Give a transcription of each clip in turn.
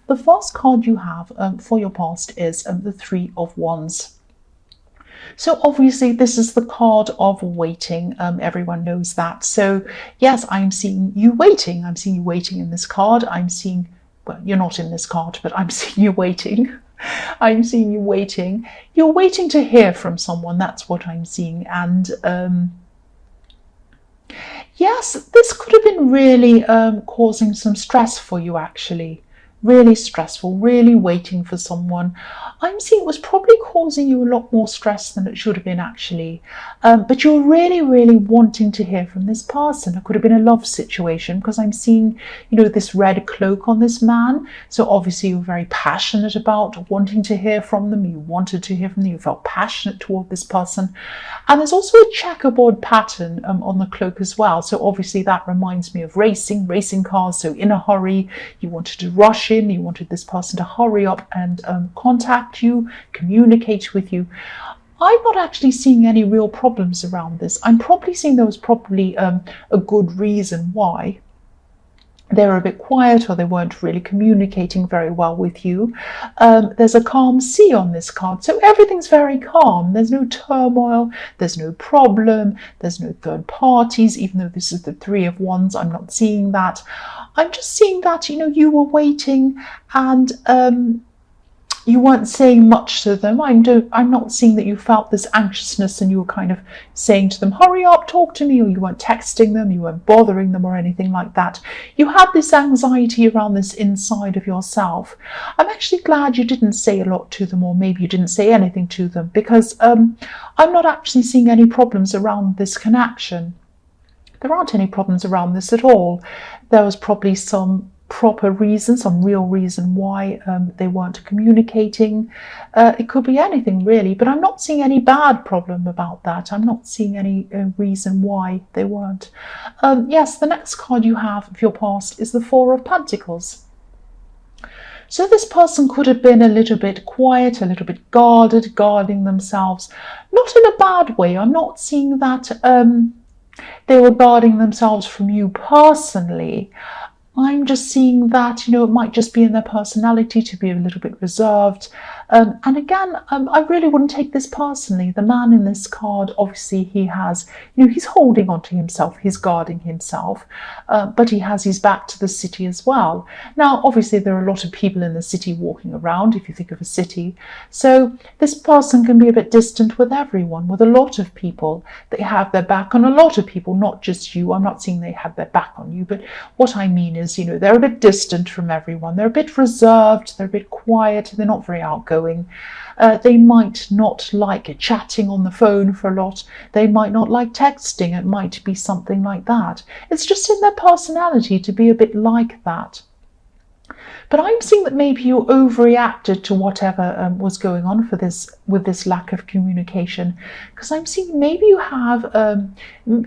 The first card you have for your past is the Three of Wands. So obviously this is the card of waiting. Everyone knows that. So yes, I'm seeing you waiting. I'm seeing you waiting in this card. I'm seeing, well, you're not in this card, but I'm seeing you waiting. I'm seeing you waiting. You're waiting to hear from someone. That's what I'm seeing. And yes, this could have been really causing some stress for you, actually. Really stressful, really waiting for someone. I'm seeing it was probably causing you a lot more stress than it should have been, actually. But you're really, really wanting to hear from this person. It could have been a love situation, because I'm seeing, this red cloak on this man. So obviously you're very passionate about wanting to hear from them. You wanted to hear from them. You felt passionate toward this person. And there's also a checkerboard pattern on the cloak as well. So obviously that reminds me of racing cars. So in a hurry, you wanted to rush in, you wanted this person to hurry up and contact you, communicate with you. I'm not actually seeing any real problems around this. I'm probably seeing there was probably a good reason why they were a bit quiet, or they weren't really communicating very well with you. There's a calm sea on this card, so everything's very calm. There's no turmoil, there's no problem, there's no third parties. Even though this is the Three of Wands, I'm not seeing that. I'm just seeing that, you were waiting, and you weren't saying much to them. I'm not seeing that you felt this anxiousness and you were kind of saying to them, hurry up, talk to me, or you weren't texting them, you weren't bothering them or anything like that. You had this anxiety around this inside of yourself. I'm actually glad you didn't say a lot to them, or maybe you didn't say anything to them, because I'm not actually seeing any problems around this connection. There aren't any problems around this at all. There was probably some proper reason, some real reason why they weren't communicating. It could be anything really, but I'm not seeing any bad problem about that. I'm not seeing any reason why they weren't. Yes, the next card you have of your past is the Four of Pentacles. So this person could have been a little bit quiet, a little bit guarded, guarding themselves. Not in a bad way. I'm not seeing that they were guarding themselves from you personally. I'm just seeing that, it might just be in their personality to be a little bit reserved. And again, I really wouldn't take this personally. The man in this card, obviously he has, he's holding on to himself, he's guarding himself, but he has his back to the city as well. Now, obviously there are a lot of people in the city walking around, if you think of a city. So this person can be a bit distant with everyone, with a lot of people. They have their back on a lot of people, not just you. I'm not saying they have their back on you, but what I mean is, they're a bit distant from everyone. They're a bit reserved, they're a bit quiet, they're not very outgoing. They might not like chatting on the phone for a lot. They might not like texting. It might be something like that. It's just in their personality to be a bit like that. But I'm seeing that maybe you overreacted to whatever was going on with this lack of communication. Because I'm seeing maybe you have,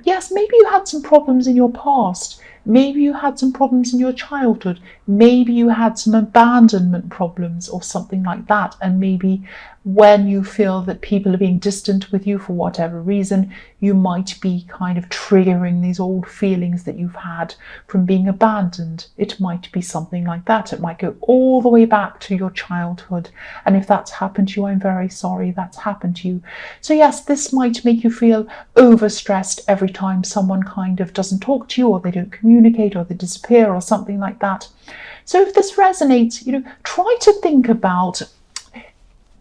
yes, maybe you had some problems in your past. Maybe you had some problems in your childhood. Maybe you had some abandonment problems or something like that. And maybe when you feel that people are being distant with you for whatever reason, you might be kind of triggering these old feelings that you've had from being abandoned. It might be something like that. It might go all the way back to your childhood. And if that's happened to you, I'm very sorry that's happened to you. So yes, this might make you feel overstressed every time someone kind of doesn't talk to you, or they don't communicate, or they disappear, or something like that. So if this resonates, try to think about,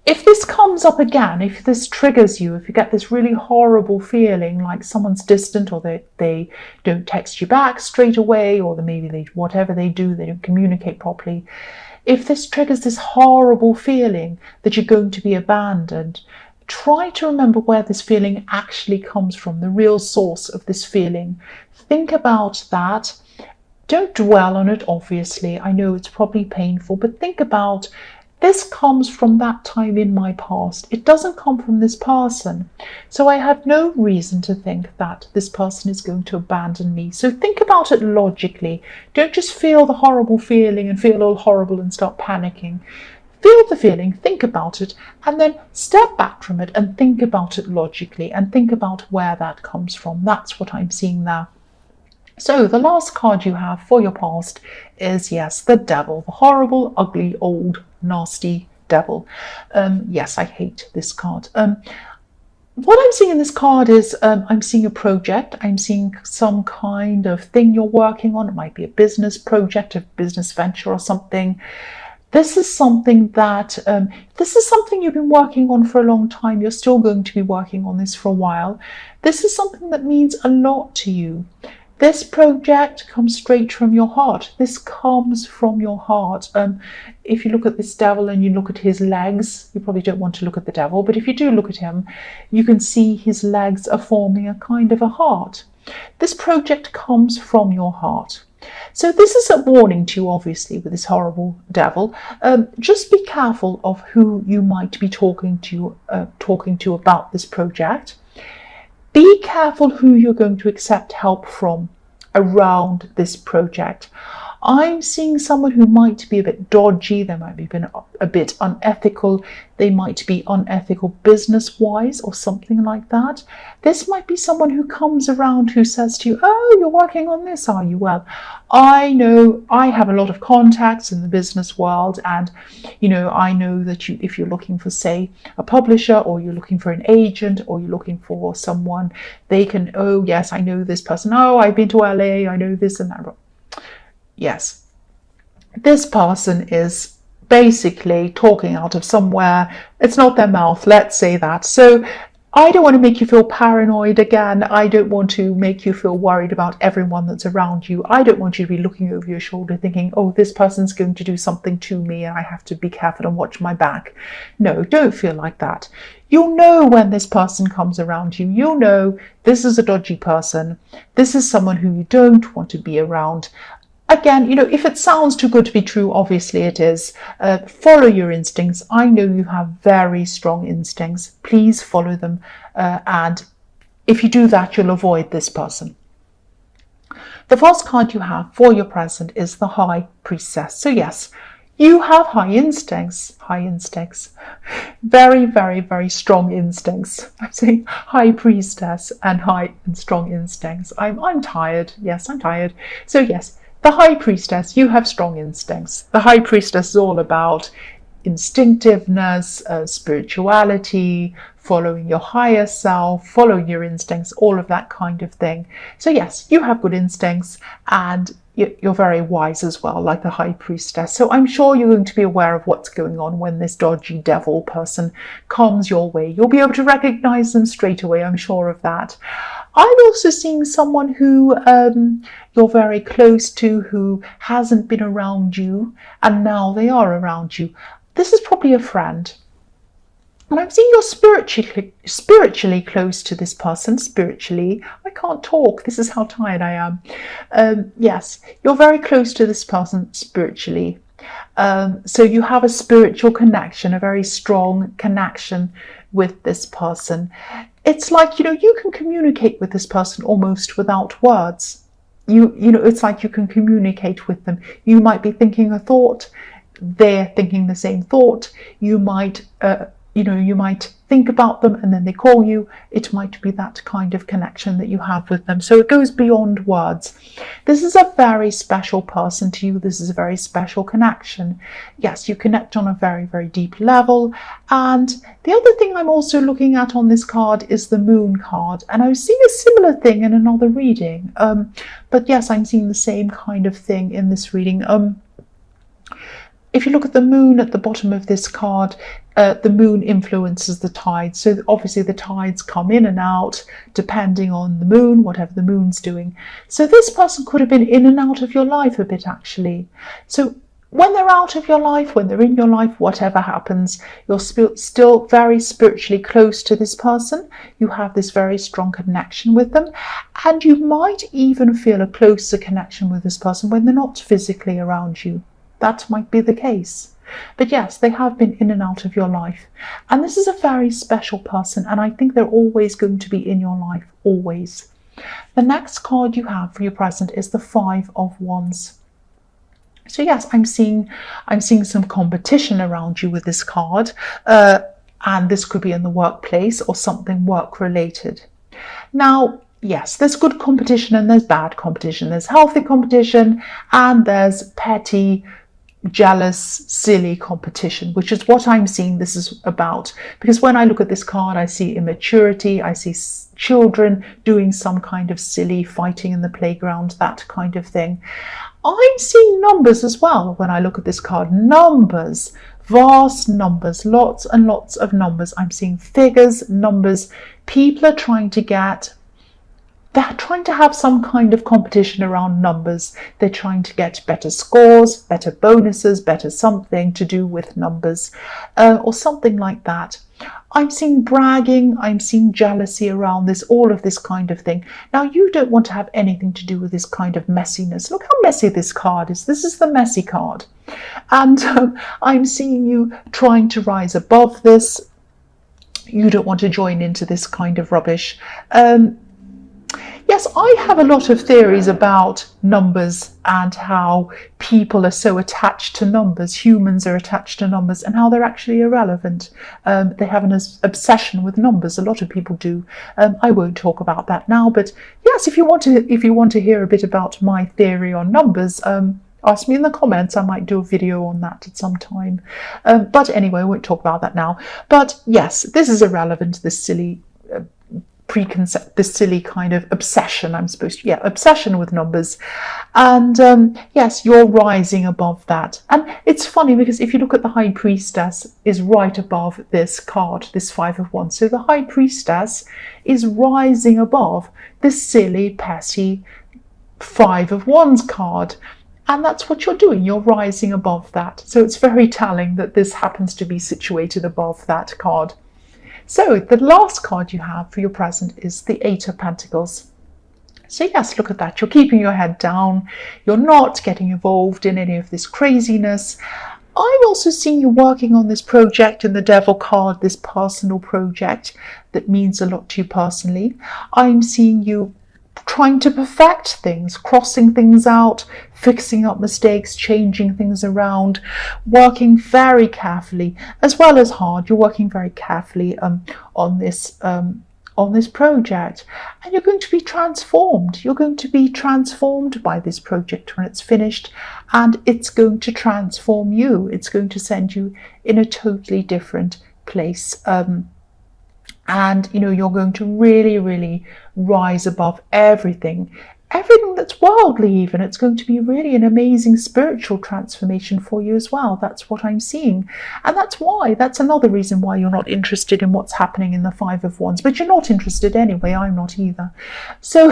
if this comes up again, if this triggers you, if you get this really horrible feeling like someone's distant, or they don't text you back straight away, or whatever they do, they don't communicate properly. If this triggers this horrible feeling that you're going to be abandoned, try to remember where this feeling actually comes from, the real source of this feeling. Think about that. Don't dwell on it, obviously. I know it's probably painful, but think about, this comes from that time in my past. It doesn't come from this person. So I have no reason to think that this person is going to abandon me. So think about it logically. Don't just feel the horrible feeling and feel all horrible and start panicking. Feel the feeling, think about it, and then step back from it and think about it logically and think about where that comes from. That's what I'm seeing now. So the last card you have for your past is, yes, the devil, the horrible, ugly, old, nasty devil. Yes, I hate this card. What I'm seeing in this card is I'm seeing a project. I'm seeing some kind of thing you're working on. It might be a business project, a business venture or something. This is something that, this is something you've been working on for a long time. You're still going to be working on this for a while. This is something that means a lot to you. This project comes straight from your heart. This comes from your heart. If you look at this devil and you look at his legs, you probably don't want to look at the devil, but if you do look at him, you can see his legs are forming a kind of a heart. This project comes from your heart. So this is a warning to you, obviously, with this horrible devil. Just be careful of who you might be talking to about this project. Be careful who you're going to accept help from around this project. I'm seeing someone who might be a bit dodgy, they might be a bit unethical, they might be unethical business-wise or something like that. This might be someone who comes around who says to you, oh, you're working on this, are you? Well, I know I have a lot of contacts in the business world, and I know that if you're looking for, say, a publisher, or you're looking for an agent, or you're looking for someone, they can, oh yes, I know this person, oh, I've been to LA, I know this and that. Yes, this person is basically talking out of somewhere. It's not their mouth, let's say that. So I don't want to make you feel paranoid again. I don't want to make you feel worried about everyone that's around you. I don't want you to be looking over your shoulder thinking, oh, this person's going to do something to me and I have to be careful and watch my back. No, don't feel like that. You'll know when this person comes around you. You'll know this is a dodgy person. This is someone who you don't want to be around. Again, if it sounds too good to be true, obviously it is. Follow your instincts. I know you have very strong instincts. Please follow them. And if you do that, you'll avoid this person. The first card you have for your present is the High Priestess. So yes, you have high instincts. Very, very, very strong instincts. I'm saying High Priestess and high and strong instincts. I'm tired. Yes, I'm tired. So yes, the High Priestess, you have strong instincts. The High Priestess is all about instinctiveness, spirituality, following your higher self, following your instincts, all of that kind of thing. So yes, you have good instincts and you're very wise as well, like the High Priestess. So I'm sure you're going to be aware of what's going on when this dodgy devil person comes your way. You'll be able to recognize them straight away, I'm sure of that. I'm also seeing someone who you're very close to, who hasn't been around you, and now they are around you. This is probably a friend. And I'm seeing you're spiritually close to this person. Spiritually, I can't talk. This is how tired I am. Yes, you're very close to this person spiritually. So you have a spiritual connection, a very strong connection with this person. It's like, you can communicate with this person almost without words. It's like you can communicate with them. You might be thinking a thought, they're thinking the same thought. You might you might think about them and then they call you. It might be that kind of connection that you have with them. So it goes beyond words. This is a very special person to you. This is a very special connection. Yes, you connect on a very, very deep level. And the other thing I'm also looking at on this card is the Moon card. And I was seeing a similar thing in another reading. But yes, I'm seeing the same kind of thing in this reading. If you look at the moon at the bottom of this card, the moon influences the tides. So obviously the tides come in and out depending on the moon, whatever the moon's doing. So this person could have been in and out of your life a bit, actually. So when they're out of your life, when they're in your life, whatever happens, you're still very spiritually close to this person. You have this very strong connection with them. And you might even feel a closer connection with this person when they're not physically around you. That might be the case. But yes, they have been in and out of your life. And this is a very special person. And I think they're always going to be in your life, always. The next card you have for your present is the Five of Wands. So yes, I'm seeing some competition around you with this card. And this could be in the workplace or something work related. Now, yes, there's good competition and there's bad competition. There's healthy competition and there's petty, jealous, silly competition, which is what I'm seeing this is about. Because when I look at this card, I see immaturity, I see children doing some kind of silly fighting in the playground, that kind of thing. I'm seeing numbers as well when I look at this card. Numbers, vast numbers, lots and lots of numbers. I'm seeing figures, numbers. People are trying to they're trying to have some kind of competition around numbers. They're trying to get better scores, better bonuses, better something to do with numbers, or something like that. I'm seeing bragging, I'm seeing jealousy around this, all of this kind of thing. Now, you don't want to have anything to do with this kind of messiness. Look how messy this card is. This is the messy card. And I'm seeing you trying to rise above this. You don't want to join into this kind of rubbish. Yes, I have a lot of theories about numbers and how people are so attached to numbers, humans are attached to numbers, and how they're actually irrelevant. They have an obsession with numbers. A lot of people do. I won't talk about that now, but yes, if you want to hear a bit about my theory on numbers, ask me in the comments. I might do a video on that at some time. But anyway, I won't talk about that now. But yes, this is irrelevant, this silly this silly kind of obsession, obsession with numbers. And yes, you're rising above that. And it's funny because if you look at the High Priestess is right above this card, this Five of Wands. So the High Priestess is rising above this silly, petty Five of Wands card. And that's what you're doing. You're rising above that. So it's very telling that this happens to be situated above that card. So the last card you have for your present is the Eight of Pentacles. So yes, look at that. You're keeping your head down. You're not getting involved in any of this craziness. I'm also seeing you working on this project in the Devil card, this personal project that means a lot to you personally. I'm seeing you trying to perfect things, crossing things out, fixing up mistakes, changing things around, working very carefully as well as hard. You're working very carefully on this project, and you're going to be transformed. You're going to be transformed by this project when it's finished, and it's going to transform you. It's going to send you in a totally different place. And you're going to really, really rise above everything that's worldly even. It's going to be really an amazing spiritual transformation for you as well. That's what I'm seeing. And that's another reason why you're not interested in what's happening in the Five of Wands. But you're not interested anyway. I'm not either. So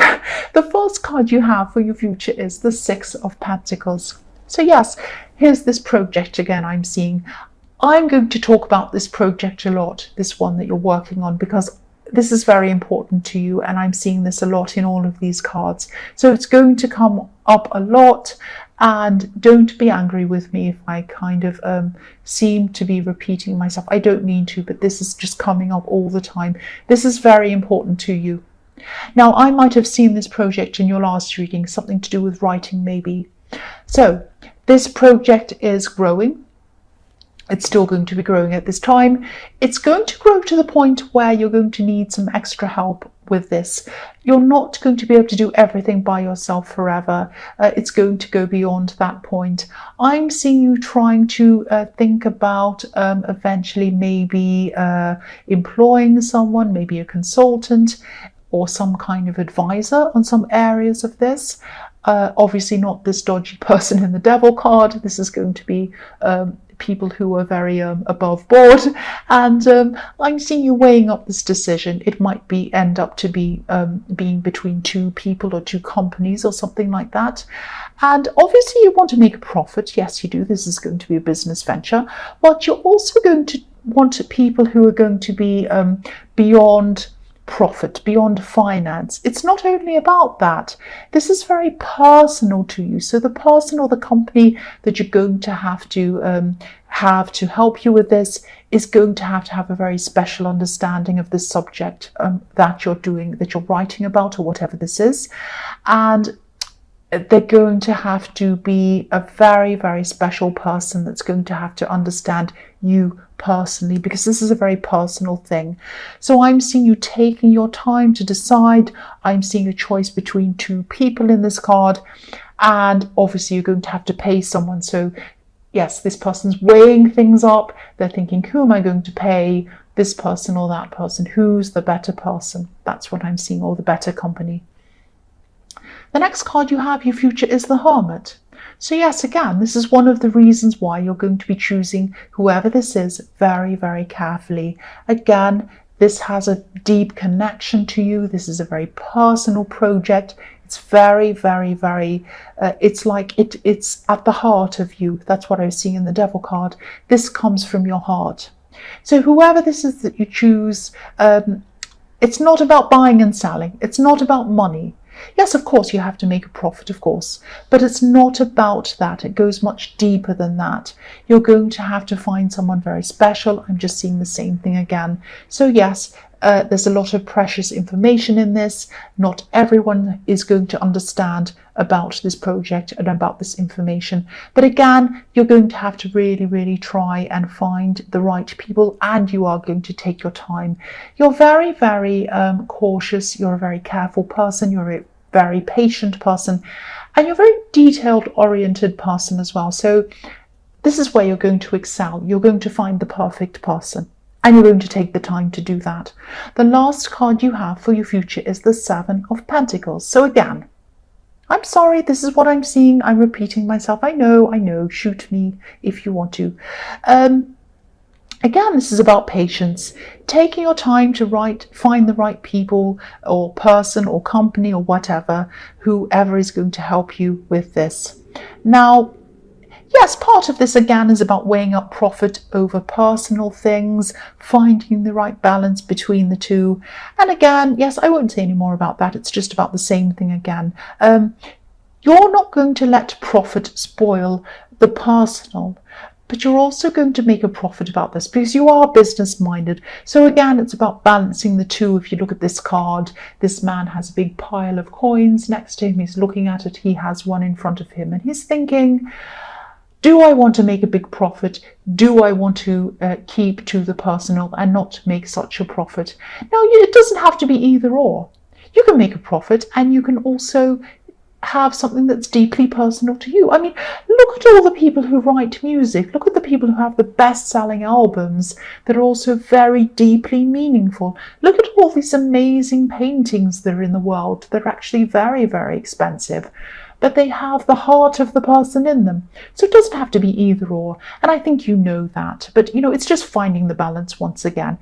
the first card you have for your future is the Six of Pentacles. So yes, here's this project again I'm seeing. I'm going to talk about this project a lot, this one that you're working on, because this is very important to you, and I'm seeing this a lot in all of these cards. So it's going to come up a lot, and don't be angry with me if I kind of seem to be repeating myself. I don't mean to, but this is just coming up all the time. This is very important to you. Now, I might have seen this project in your last reading, something to do with writing maybe. So this project is growing. It's still going to be growing at this time. It's going to grow to the point where you're going to need some extra help with this. You're not going to be able to do everything by yourself forever. It's going to go beyond that point. I'm seeing you trying to think about eventually maybe employing someone, maybe a consultant or some kind of advisor on some areas of this. Obviously not this dodgy person in the Devil card. This is going to be people who are very above board, and I'm seeing you weighing up this decision. It might end up to be being between two people or two companies or something like that. And obviously you want to make a profit. Yes, you do. This is going to be a business venture, but you're also going to want people who are going to be beyond profit, beyond finance. It's not only about that. This is very personal to you. So the person or the company that you're going to have to help you with this is going to have a very special understanding of the subject that you're writing about, or whatever this is. And they're going to have to be a very, very special person that's going to have to understand you personally, because this is a very personal thing. So I'm seeing you taking your time to decide. I'm seeing a choice between two people in this card, and obviously you're going to have to pay someone. So yes, this person's weighing things up. They're thinking, who am I going to pay? This person or that person? Who's the better person? That's what I'm seeing, or the better company. The next card you have, your future, is the Hermit. So yes, again, this is one of the reasons why you're going to be choosing whoever this is very, very carefully. Again, this has a deep connection to you. This is a very personal project. It's very, very, very, it's like it's at the heart of you. That's what I was seeing in the Devil card. This comes from your heart. So whoever this is that you choose, it's not about buying and selling. It's not about money. Yes, of course, you have to make a profit, of course, but it's not about that. It goes much deeper than that. You're going to have to find someone very special. I'm just seeing the same thing again. So yes, there's a lot of precious information in this. Not everyone is going to understand about this project and about this information. But again, you're going to have to really, really try and find the right people, and you are going to take your time. You're very, very cautious. You're a very careful person. You're a very patient person, and you're a very detailed oriented person as well. So this is where you're going to excel. You're going to find the perfect person, and you're going to take the time to do that. The last card you have for your future is the Seven of Pentacles. So again, I'm sorry, this is what I'm seeing. I'm repeating myself. I know, shoot me if you want to. Again, this is about patience, taking your time to find the right people or person or company or whatever, whoever is going to help you with this. Now, yes, part of this again is about weighing up profit over personal things, finding the right balance between the two. And again, yes, I won't say any more about that. It's just about the same thing again. You're not going to let profit spoil the personal, but you're also going to make a profit about this because you are business minded. So again, it's about balancing the two. If you look at this card, this man has a big pile of coins next to him. He's looking at it. He has one in front of him and he's thinking, do I want to make a big profit? Do I want to keep to the personal and not make such a profit? Now, it doesn't have to be either or. You can make a profit and you can also have something that's deeply personal to you. I mean, look at all the people who write music. Look at the people who have the best-selling albums that are also very deeply meaningful. Look at all these amazing paintings that are in the world. They're actually very, very expensive, but they have the heart of the person in them. So it doesn't have to be either or. And I think you know that. But, it's just finding the balance once again.